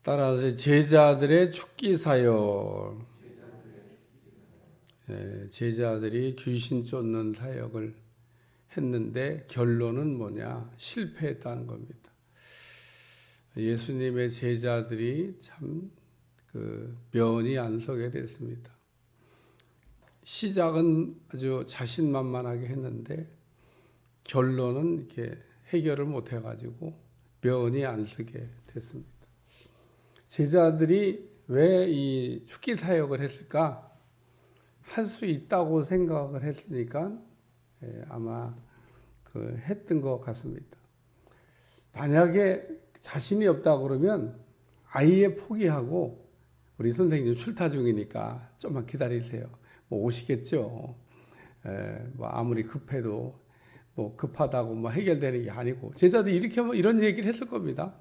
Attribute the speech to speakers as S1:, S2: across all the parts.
S1: 따라서 제자들의 축기 사역, 제자들이 귀신 쫓는 사역을 했는데 결론은 뭐냐? 실패했다는 겁니다. 예수님의 제자들이 참 면이 안 서게 됐습니다. 시작은 아주 자신만만하게 했는데 결론은 이렇게 해결을 못 해가지고 면이 안 서게 됐습니다. 제자들이 왜 이 축기 사역을 했을까? 할 수 있다고 생각을 했으니까 아마 했던 것 같습니다. 만약에 자신이 없다 그러면 아예 포기하고 우리 선생님 출타 중이니까 좀만 기다리세요. 뭐 오시겠죠. 뭐 아무리 급해도 뭐 급하다고 뭐 해결되는 게 아니고 제자들이 이렇게 뭐 이런 얘기를 했을 겁니다.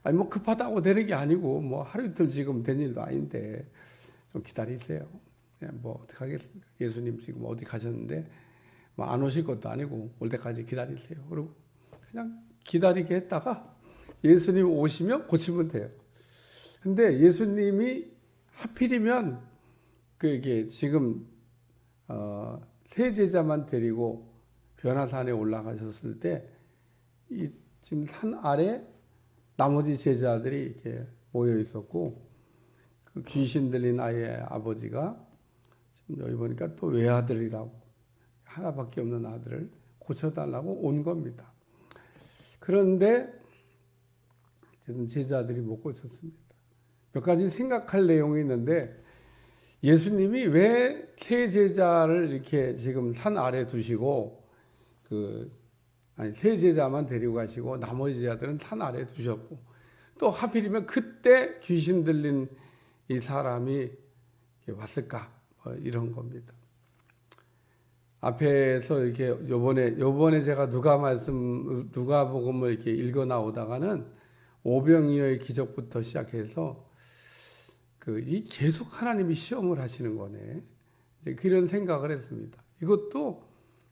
S1: 아니 뭐 급하다고 되는 게 아니고 뭐 하루 이틀 지금 된 일도 아닌데 좀 기다리세요. 뭐 어떻게 하겠습니까? 예수님 지금 어디 가셨는데 뭐 안 오실 것도 아니고 올 때까지 기다리세요. 그리고 그냥 기다리게 했다가 예수님 오시면 고치면 돼요. 근데 예수님이 하필이면 이게 지금 세 제자만 데리고 변화산에 올라가셨을 때 이 지금 산 아래 나머지 제자들이 이렇게 모여 있었고 그 귀신 들린 아이의 아버지가 지금 여기 보니까 또 외아들이라고 하나밖에 없는 아들을 고쳐달라고 온 겁니다. 그런데 제자들이 못 고쳤습니다. 몇 가지 생각할 내용이 있는데 예수님이 왜 세 제자를 이렇게 지금 산 아래 두시고 세 제자만 데리고 가시고 나머지 제자들은 산 아래 두셨고 또 하필이면 그때 귀신 들린 이 사람이 왔을까? 이런 겁니다. 앞에서 이렇게 요번에 제가 누가복음을 이렇게 읽어 나오다가는 오병이어의 기적부터 시작해서 이 계속 하나님이 시험을 하시는 거네. 이제 그런 생각을 했습니다. 이것도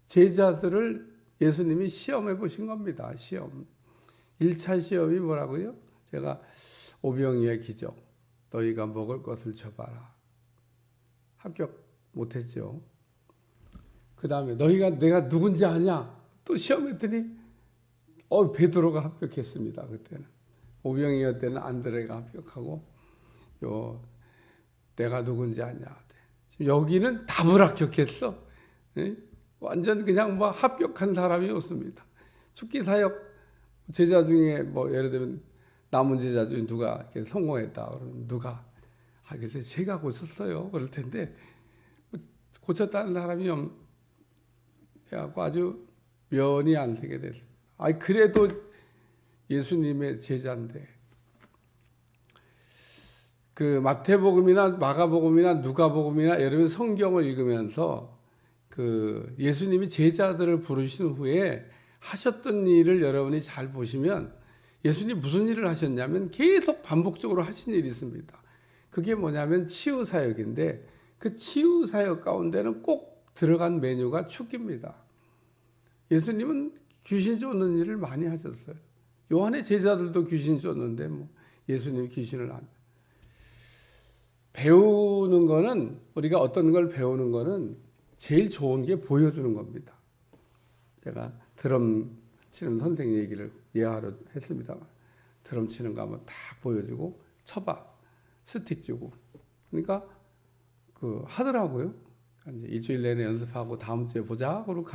S1: 제자들을 예수님이 시험해 보신 겁니다. 시험. 1차 시험이 뭐라고요? 제가 오병이어의 기적. 너희가 먹을 것을 줘봐라. 합격 못했죠. 그 다음에 내가 누군지 아냐? 또 시험했더니 베드로가 합격했습니다. 그때는. 오병이어 때는 안드레가 합격하고 내가 누군지 아냐? 지금 여기는 답을 합격했어. 완전 그냥 뭐 합격한 사람이 없습니다. 축기 사역 제자 중에 뭐 예를 들면 남은 제자 중에 누가 이렇게 성공했다 그러면 누가 그래서 제가 고쳤어요. 그럴 텐데 고쳤다는 사람이 없고 아주 면이 안 서게 됐어요. 그래도 예수님의 제자인데 마태복음이나 마가복음이나 누가복음이나 여러분 성경을 읽으면서 예수님이 제자들을 부르신 후에 하셨던 일을 여러분이 잘 보시면 예수님이 무슨 일을 하셨냐면 계속 반복적으로 하신 일이 있습니다. 그게 뭐냐면 치유사역인데 그 치유사역 가운데는 꼭 들어간 메뉴가 축기입니다. 예수님은 귀신 쫓는 일을 많이 하셨어요. 요한의 제자들도 귀신 쫓는데 예수님이 귀신을 안 배우는 거는 우리가 어떤 걸 배우는 거는 제일 좋은 게 보여주는 겁니다. 제가 드럼 치는 선생 얘기를 예하로 했습니다. 드럼 치는 거 한번 다 보여주고 쳐봐. 스틱 주고. 그러니까 하더라고요. 이제 일주일 내내 연습하고 다음 주에 보자. 그러고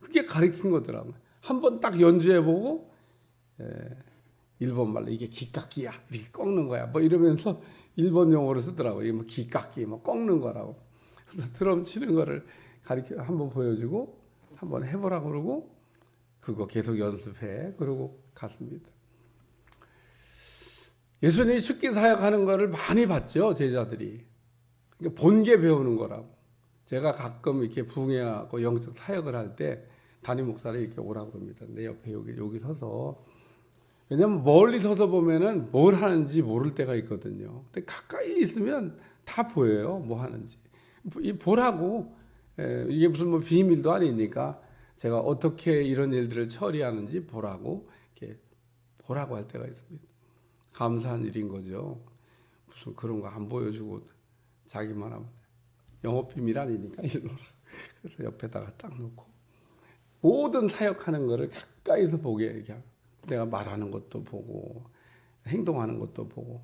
S1: 그게 가르친 거더라고요. 한번 딱 연주해보고 1번 말로 이게 기깎기야. 이렇게 꺾는 거야. 뭐 이러면서 일본 용어로 쓰더라고요. 이게 기깎기, 꺾는 거라고. 그래서 드럼 치는 거를 한번 보여주고 한번 해보라고 그러고 그거 계속 연습해. 그러고 갔습니다. 예수님이 축기 사역하는 거를 많이 봤죠. 제자들이. 그러니까 본게 배우는 거라고. 제가 가끔 이렇게 부흥회하고 영적 사역을 할 때 담임 목사를 이렇게 오라고 합니다. 내 옆에 여기 서서. 왜냐면 멀리 서서 보면은 뭘 하는지 모를 때가 있거든요. 근데 가까이 있으면 다 보여요. 뭐 하는지. 보라고. 이게 무슨 비밀도 아니니까 제가 어떻게 이런 일들을 처리하는지 보라고 이렇게 보라고 할 때가 있습니다. 감사한 일인 거죠. 무슨 그런 거 안 보여주고 자기만 하면 영업 비밀 아니니까 이러라. 그래서 옆에다가 딱 놓고 모든 사역하는 거를 가까이서 보게 그냥 내가 말하는 것도 보고 행동하는 것도 보고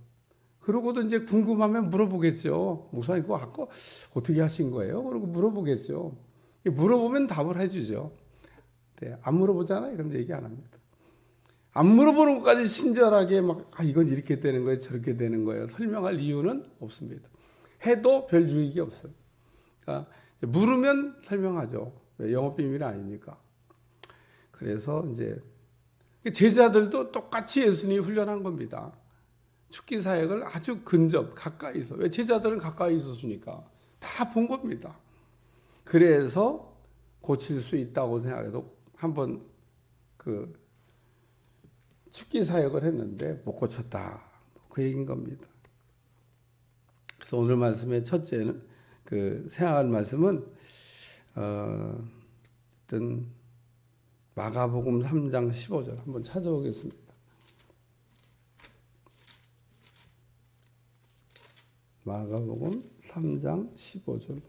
S1: 그러고도 이제 궁금하면 물어보겠죠. 목사님 그거 아까 어떻게 하신 거예요? 그러고 물어보겠죠. 물어보면 답을 해주죠. 네, 안 물어보잖아요. 그럼 얘기 안 합니다. 안 물어보는 것까지 친절하게 막 이건 이렇게 되는 거예요, 저렇게 되는 거예요. 설명할 이유는 없습니다. 해도 별 유익이 없어요. 그러니까 물으면 설명하죠. 영업 비밀이 아니니까. 그래서 이제 제자들도 똑같이 예수님이 훈련한 겁니다. 축기 사역을 아주 근접 가까이서. 왜 제자들은 가까이 있었으니까 다 본 겁니다. 그래서 고칠 수 있다고 생각해서 한번 그 축기 사역을 했는데 못 고쳤다. 그 얘기인 겁니다. 그래서 오늘 말씀의 첫째는 그 생각할 말씀은 어떤 마가복음 3장 15절 한번 찾아보겠습니다. 마가복음 3장 15절.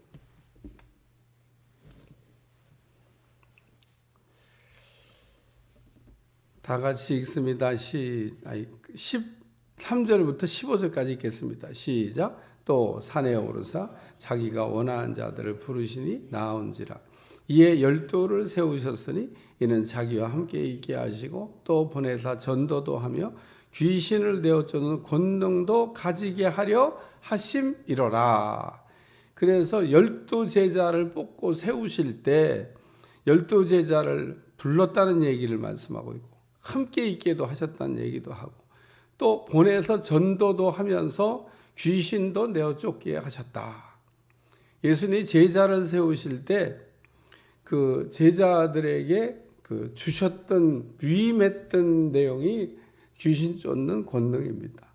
S1: 다 같이 읽습니다. 13절부터 15절까지 읽겠습니다. 시작. 또 산에 오르사 자기가 원하는 자들을 부르시니 나온지라. 이에 12를 세우셨으니 이는 자기와 함께 있게 하시고 또 보내사 전도도 하며 귀신을 내어 쫓는 권능도 가지게 하려 하심이로라. 그래서 12제자를 뽑고 세우실 때 12제자를 불렀다는 얘기를 말씀하고 있고 함께 있게도 하셨다는 얘기도 하고 또 보내서 전도도 하면서 귀신도 내어 쫓게 하셨다. 예수님이 제자를 세우실 때 그 제자들에게 그 주셨던 위임했던 내용이 귀신 쫓는 권능입니다.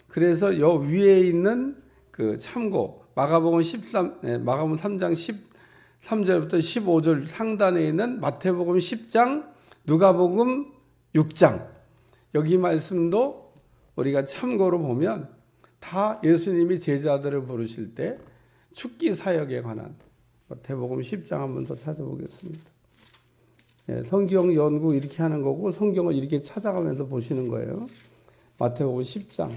S1: 그래서 요 위에 있는 그 참고 마가복음 3장 13절부터 15절 상단에 있는 마태복음 10장, 누가복음 6장 여기 말씀도 우리가 참고로 보면 다 예수님이 제자들을 부르실 때 축기 사역에 관한 마태복음 10장 한번 더 찾아보겠습니다. 성경 연구 이렇게 하는 거고 성경을 이렇게 찾아가면서 보시는 거예요. 마태복음 10장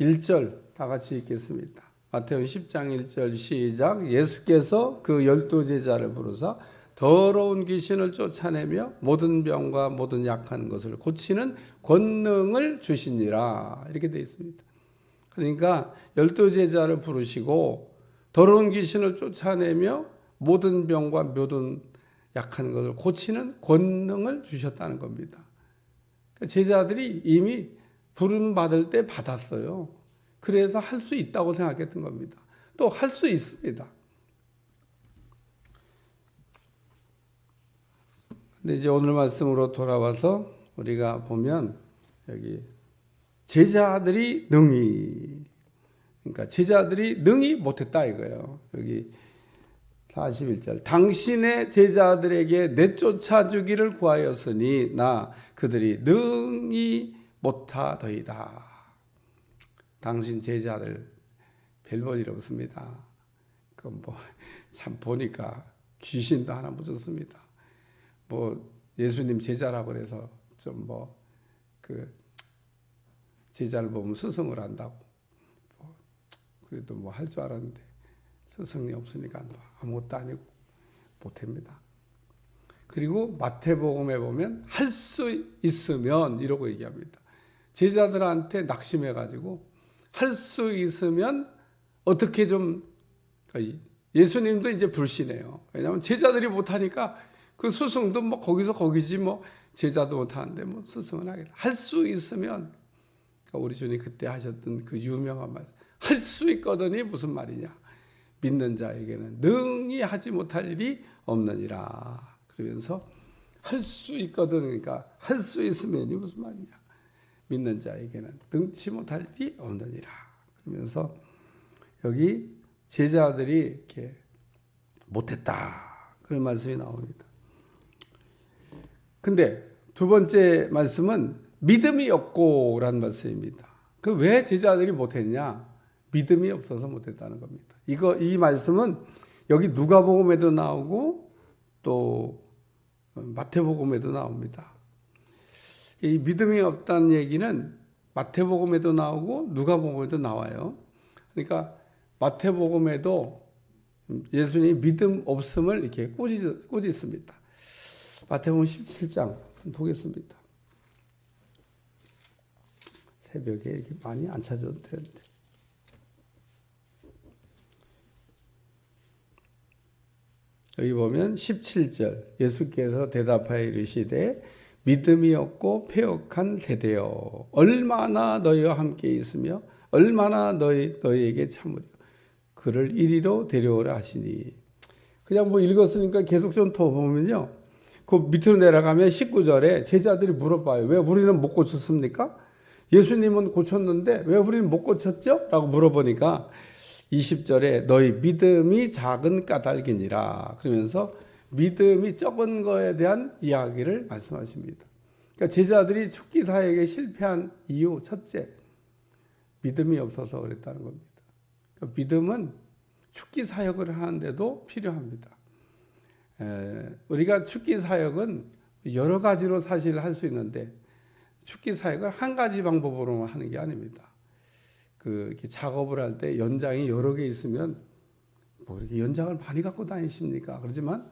S1: 1절 다 같이 읽겠습니다. 마태복음 10장 1절 시작. 예수께서 그 12제자를 부르사 더러운 귀신을 쫓아내며 모든 병과 모든 약한 것을 고치는 권능을 주시니라. 이렇게 되어 있습니다. 그러니까 12제자를 부르시고 더러운 귀신을 쫓아내며 모든 병과 모든 약한 것을 고치는 권능을 주셨다는 겁니다. 제자들이 이미 부름 받을 때 받았어요. 그래서 할 수 있다고 생각했던 겁니다. 또 할 수 있습니다. 근데 이제 오늘 말씀으로 돌아와서 우리가 보면 여기 제자들이 그러니까 제자들이 능히 못했다 이거예요. 여기 41절. 당신의 제자들에게 내쫓아 주기를 구하였으니 나 그들이 능히 못하더이다. 당신 제자들 별 볼 일 없습니다. 그 뭐 참 보니까 귀신도 하나 못 쫓습니다. 뭐 예수님 제자라고 그래서 좀 뭐 그 제자를 보면 스승을 한다고 그래도 뭐 할 줄 알았는데 스승이 없으니까 뭐 아무것도 아니고 못합니다. 그리고 마태복음에 보면 할 수 있으면 이러고 얘기합니다. 제자들한테 낙심해가지고 할 수 있으면 어떻게 좀 예수님도 이제 불신해요. 왜냐하면 제자들이 못하니까 그 스승도 뭐 거기서 거기지 뭐 제자도 못하는데 뭐 스승은 하겠다. 할 수 있으면 그러니까 우리 주님 그때 하셨던 그 유명한 말 할 수 있거든이 무슨 말이냐. 믿는 자에게는 능히 하지 못할 일이 없느니라. 그러면서 할 수 있거든 그러니까 할 수 있으면이 무슨 말이냐. 믿는 자에게는 능치 못할 일이 없느니라. 그러면서 여기 제자들이 이렇게 못했다. 그런 말씀이 나옵니다. 근데 두 번째 말씀은 믿음이 없고라는 말씀입니다. 그 왜 제자들이 못했냐? 믿음이 없어서 못했다는 겁니다. 이 말씀은 여기 누가복음에도 나오고 또 마태복음에도 나옵니다. 이 믿음이 없다는 얘기는 마태복음에도 나오고 누가복음에도 나와요. 그러니까 마태복음에도 예수님이 믿음 없음을 이렇게 꾸짖습니다. 마태복음 17장 보겠습니다. 새벽에 이렇게 많이 안 찾아도 되는데. 여기 보면 17절 예수께서 대답하여 이르시되 믿음이 없고 패역한 세대여 얼마나 너희와 함께 있으며 얼마나 너희에게 참으려 그를 이리로 데려오라 하시니. 그냥 뭐 읽었으니까 계속 좀 더 보면요. 그 밑으로 내려가면 19절에 제자들이 물어봐요. 왜 우리는 못 고쳤습니까? 예수님은 고쳤는데 왜 우리는 못 고쳤죠? 라고 물어보니까 20절에 너희 믿음이 작은 까닭이니라. 그러면서 믿음이 적은 거에 대한 이야기를 말씀하십니다. 그러니까 제자들이 축기 사역에 실패한 이유 첫째, 믿음이 없어서 그랬다는 겁니다. 그러니까 믿음은 축기 사역을 하는데도 필요합니다. 우리가 축기 사역은 여러 가지로 사실 할 수 있는데 축기 사역을 한 가지 방법으로만 하는 게 아닙니다. 이렇게 작업을 할 때 연장이 여러 개 있으면 뭐 이렇게 연장을 많이 갖고 다니십니까? 그렇지만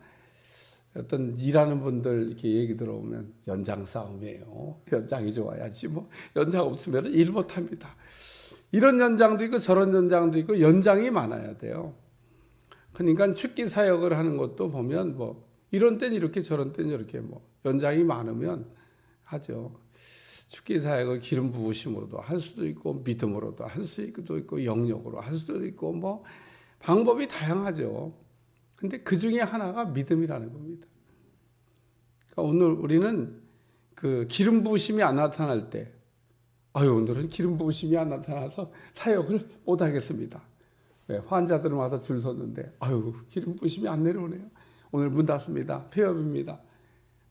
S1: 어떤 일하는 분들 이렇게 얘기 들어보면 연장 싸움이에요. 연장이 좋아야지 뭐 연장 없으면 일 못합니다. 이런 연장도 있고 저런 연장도 있고 연장이 많아야 돼요. 그러니까 축기 사역을 하는 것도 보면 뭐 이런 때는 이렇게 저런 때는 이렇게 뭐 연장이 많으면 하죠. 축기 사역을 기름 부으심으로도 할 수도 있고 믿음으로도 할 수 있고 영역으로 할 수도 있고 뭐 방법이 다양하죠. 근데 그 중에 하나가 믿음이라는 겁니다. 그러니까 오늘 우리는 그 기름 부으심이 안 나타날 때 오늘은 기름 부으심이 안 나타나서 사역을 못 하겠습니다. 네, 환자들은 와서 줄 섰는데 기름 부으심이 안 내려오네요. 오늘 문 닫습니다. 폐업입니다.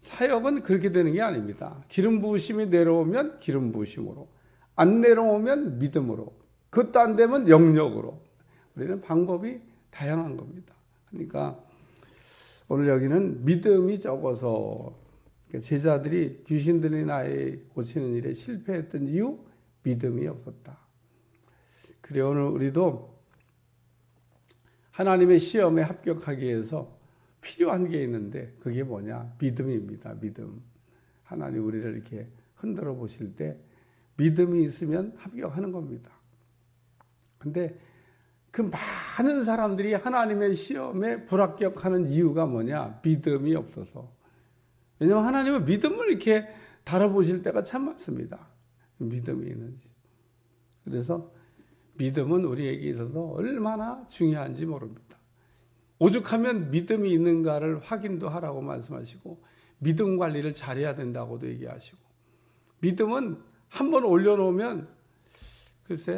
S1: 사역은 그렇게 되는 게 아닙니다. 기름 부으심이 내려오면 기름 부으심으로, 안 내려오면 믿음으로, 그것도 안 되면 영역으로. 우리는 방법이 다양한 겁니다. 그러니까 오늘 여기는 믿음이 적어서 제자들이 귀신 들린 아이 고치는 일에 실패했던 이유, 믿음이 없었다. 그래 오늘 우리도 하나님의 시험에 합격하기 위해서 필요한 게 있는데 그게 뭐냐? 믿음입니다. 믿음. 하나님 우리를 이렇게 흔들어 보실 때 믿음이 있으면 합격하는 겁니다. 근데 그 많은 사람들이 하나님의 시험에 불합격하는 이유가 뭐냐? 믿음이 없어서. 왜냐하면 하나님은 믿음을 이렇게 달아보실 때가 참 많습니다. 믿음이 있는지. 그래서 믿음은 우리에게 있어서 얼마나 중요한지 모릅니다. 오죽하면 믿음이 있는가를 확인도 하라고 말씀하시고 믿음 관리를 잘해야 된다고도 얘기하시고 믿음은 한번 올려놓으면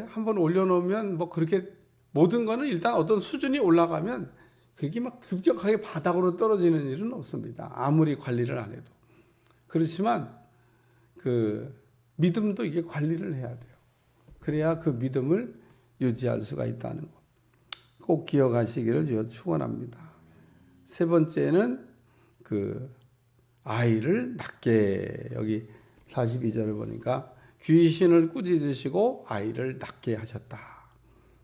S1: 한번 올려놓으면 뭐 그렇게 모든 거는 일단 어떤 수준이 올라가면 그게 막 급격하게 바닥으로 떨어지는 일은 없습니다. 아무리 관리를 안 해도. 그렇지만 그 믿음도 이게 관리를 해야 돼요. 그래야 그 믿음을 유지할 수가 있다는 것. 꼭 기억하시기를 축원합니다. 세 번째는 그 아이를 낳게, 여기 42절을 보니까 귀신을 꾸짖으시고 아이를 낳게 하셨다.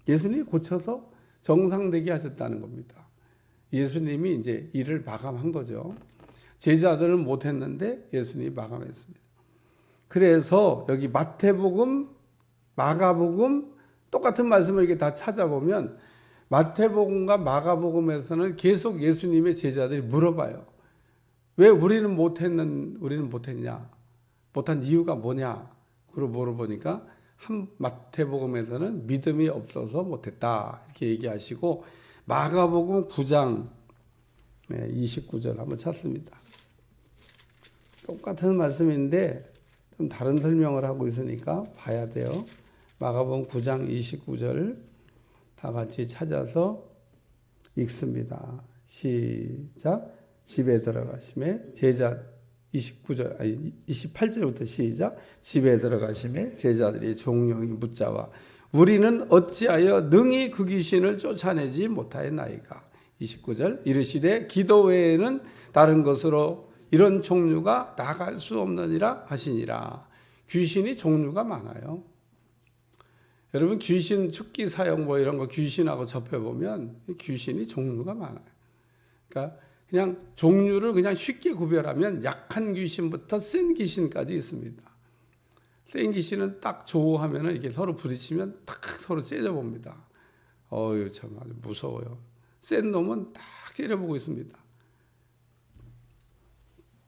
S1: 예수님이 고쳐서 정상되게 하셨다는 겁니다. 예수님이 이제 일을 마감한 거죠. 제자들은 못했는데 예수님이 마감했습니다. 그래서 여기 마태복음, 마가복음 똑같은 말씀을 이렇게 다 찾아보면 마태복음과 마가복음에서는 계속 예수님의 제자들이 물어봐요. 왜 우리는 못했냐? 못한 이유가 뭐냐? 그걸 물어보니까 마태복음에서는 믿음이 없어서 못했다. 이렇게 얘기하시고 마가복음 9장 29절 한번 찾습니다. 똑같은 말씀인데 좀 다른 설명을 하고 있으니까 봐야 돼요. 마가복음 9장 29절 다 같이 찾아서 읽습니다. 시작. 집에 들어가심에 29절, 아니 28절부터 시작. 집에 들어가심에 제자들이 종용이 묻자와 우리는 어찌하여 능히 그 귀신을 쫓아내지 못하였나이까. 29절 이르시되 기도 외에는 다른 것으로 이런 종류가 나갈 수 없느니라 하시니라. 귀신이 종류가 많아요. 여러분 귀신 축기 사형 뭐 이런 거 귀신하고 접해보면 귀신이 종류가 많아요. 그러니까 그냥 종류를 그냥 쉽게 구별하면 약한 귀신부터 센 귀신까지 있습니다. 센 귀신은 딱 조우하면은 이게 서로 부딪히면 딱 서로 째려봅니다. 어유 참 아주 무서워요. 센 놈은 딱 째려보고 있습니다.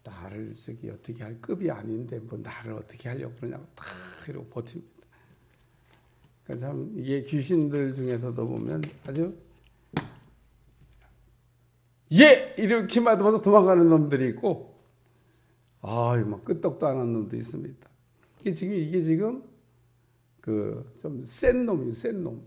S1: 나를 저기 어떻게 할 급이 아닌데 뭐 나를 어떻게 하려고 그러냐고 딱 이러고 버팁니다. 그래서 참 이게 귀신들 중에서도 보면 아주 예! 이렇게만 해도 도망가는 놈들이 있고, 막 끄떡도 안 하는 놈도 있습니다. 이게 지금, 좀 센 놈이에요, 센 놈.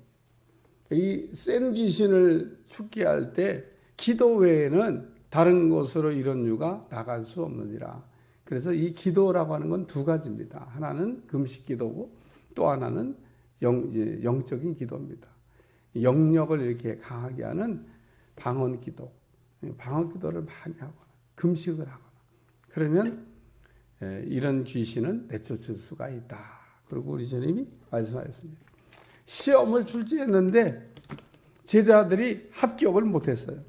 S1: 이 센 귀신을 축기할 때, 기도 외에는 다른 곳으로 이런 유가 나갈 수 없느니라. 그래서 이 기도라고 하는 건 두 가지입니다. 하나는 금식 기도고, 또 하나는 영적인 기도입니다. 영력을 이렇게 강하게 하는 방언 기도. 방언 기도를 많이 하거나 금식을 하거나 그러면 이런 귀신은 내쫓을 수가 있다. 그리고 우리 주님이 말씀하셨습니다. 시험을 출제했는데 제자들이 합격을 못했어요.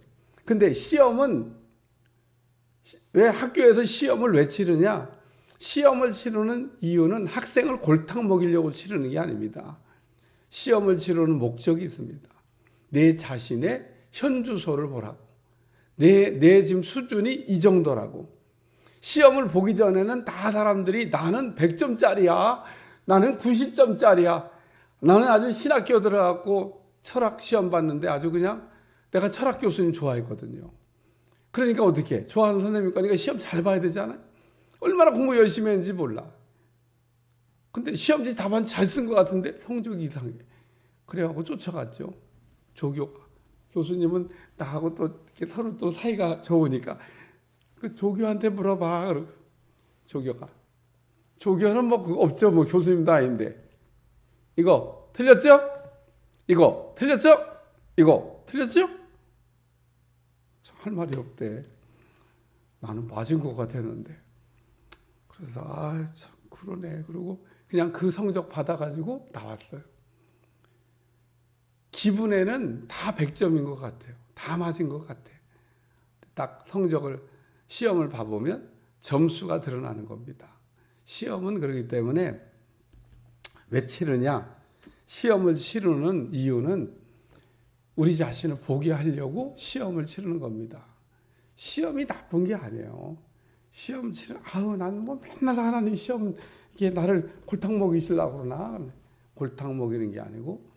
S1: 근데 시험은 왜 학교에서 시험을 왜 치르냐? 시험을 치르는 이유는 학생을 골탕 먹이려고 치르는 게 아닙니다. 시험을 치르는 목적이 있습니다. 내 자신의 현주소를 보라고. 내 지금 수준이 이 정도라고. 시험을 보기 전에는 다 사람들이 나는 100점짜리야. 나는 90점짜리야. 나는 아주 신학교 들어갔고 철학 시험 봤는데 아주 그냥 내가 철학 교수님 좋아했거든요. 그러니까 어떻게? 좋아하는 선생님 거니까 시험 잘 봐야 되잖아요. 얼마나 공부 열심히 했는지 몰라. 근데 시험지 답안 잘 쓴 것 같은데 성적이 이상해. 그래갖고 쫓아갔죠. 조교가. 교수님은 나하고 또 이렇게 서로 또 사이가 좋으니까 그 조교한테 물어봐. 조교가. 조교는 뭐 그거 없죠. 뭐 교수님도 아닌데. 이거 틀렸죠? 이거 틀렸죠? 이거 틀렸죠? 할 말이 없대. 나는 맞은 것 같았는데. 그래서 참 그러네. 그리고 그냥 그 성적 받아가지고 나왔어요. 기분에는 다 100점인 것 같아요. 다 맞은 것 같아요. 딱 시험을 봐보면 점수가 드러나는 겁니다. 시험은 그렇기 때문에 왜 치르냐? 시험을 치르는 이유는 우리 자신을 보게 하려고 시험을 치르는 겁니다. 시험이 나쁜 게 아니에요. 시험 나는 뭐 맨날 하나님 시험, 이게 나를 골탕 먹이시려고 그러나? 골탕 먹이는 게 아니고,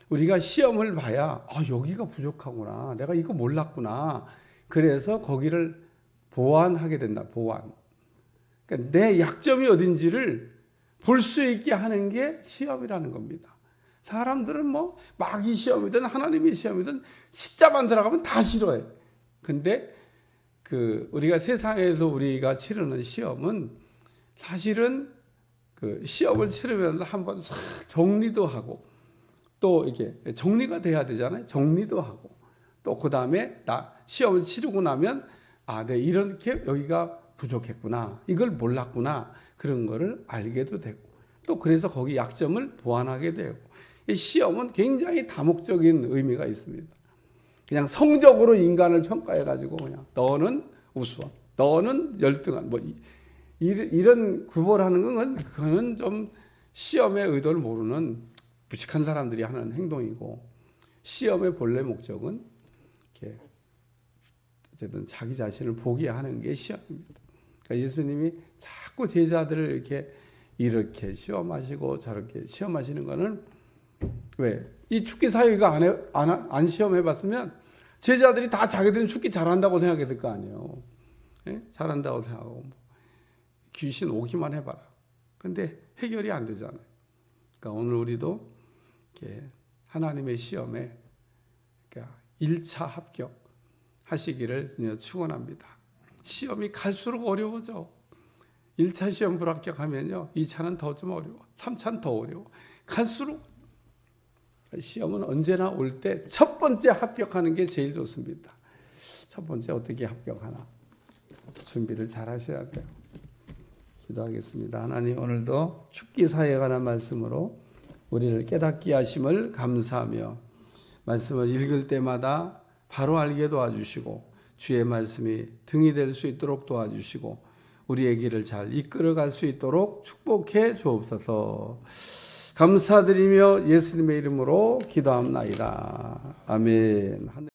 S1: 우리가 시험을 봐야, 여기가 부족하구나. 내가 이거 몰랐구나. 그래서 거기를 보완하게 된다, 보완. 그러니까 내 약점이 어딘지를 볼 수 있게 하는 게 시험이라는 겁니다. 사람들은 뭐 마귀 시험이든 하나님의 시험이든 숫자만 들어가면 다 싫어해. 근데 우리가 세상에서 우리가 치르는 시험은 사실은 시험을 치르면서 한번 싹 정리도 하고 또 이게 정리가 돼야 되잖아요. 정리도 하고 또 그 다음에 시험을 치르고 나면 내가 이렇게 여기가 부족했구나. 이걸 몰랐구나. 그런 거를 알게도 되고 또 그래서 거기 약점을 보완하게 되고 이 시험은 굉장히 다목적인 의미가 있습니다. 그냥 성적으로 인간을 평가해가지고 그냥 너는 우수한, 너는 열등한 뭐 이런 구벌하는 건 그거는 좀 시험의 의도를 모르는 무식한 사람들이 하는 행동이고 시험의 본래 목적은 이렇게 어쨌든 자기 자신을 보게 하는 게 시험입니다. 그러니까 예수님이 자꾸 제자들을 이렇게 시험하시고 저렇게 시험하시는 거는 왜? 이 축기 사역가 안 시험해봤으면 제자들이 다 자기들은 축기 잘한다고 생각했을 거 아니에요. 예? 잘한다고 생각하고 귀신 오기만 해봐라. 근데 해결이 안 되잖아요. 그러니까 오늘 우리도 이렇게 하나님의 시험에 1차 합격 하시기를 축원합니다. 시험이 갈수록 어려워져. 1차 시험 불합격하면요, 2차는 더 좀 어려워. 3차는 더 어려워. 갈수록 시험은 언제나 올 때 첫 번째 합격하는 게 제일 좋습니다. 첫 번째 어떻게 합격하나 준비를 잘 하셔야 돼요. 기도하겠습니다. 하나님, 오늘도 죽기 사회에 관한 말씀으로 우리를 깨닫게 하심을 감사하며 말씀을 읽을 때마다 바로 알게 도와주시고 주의 말씀이 등이 될 수 있도록 도와주시고 우리의 길을 잘 이끌어갈 수 있도록 축복해 주옵소서. 감사드리며 예수님의 이름으로 기도합나이다. 아멘.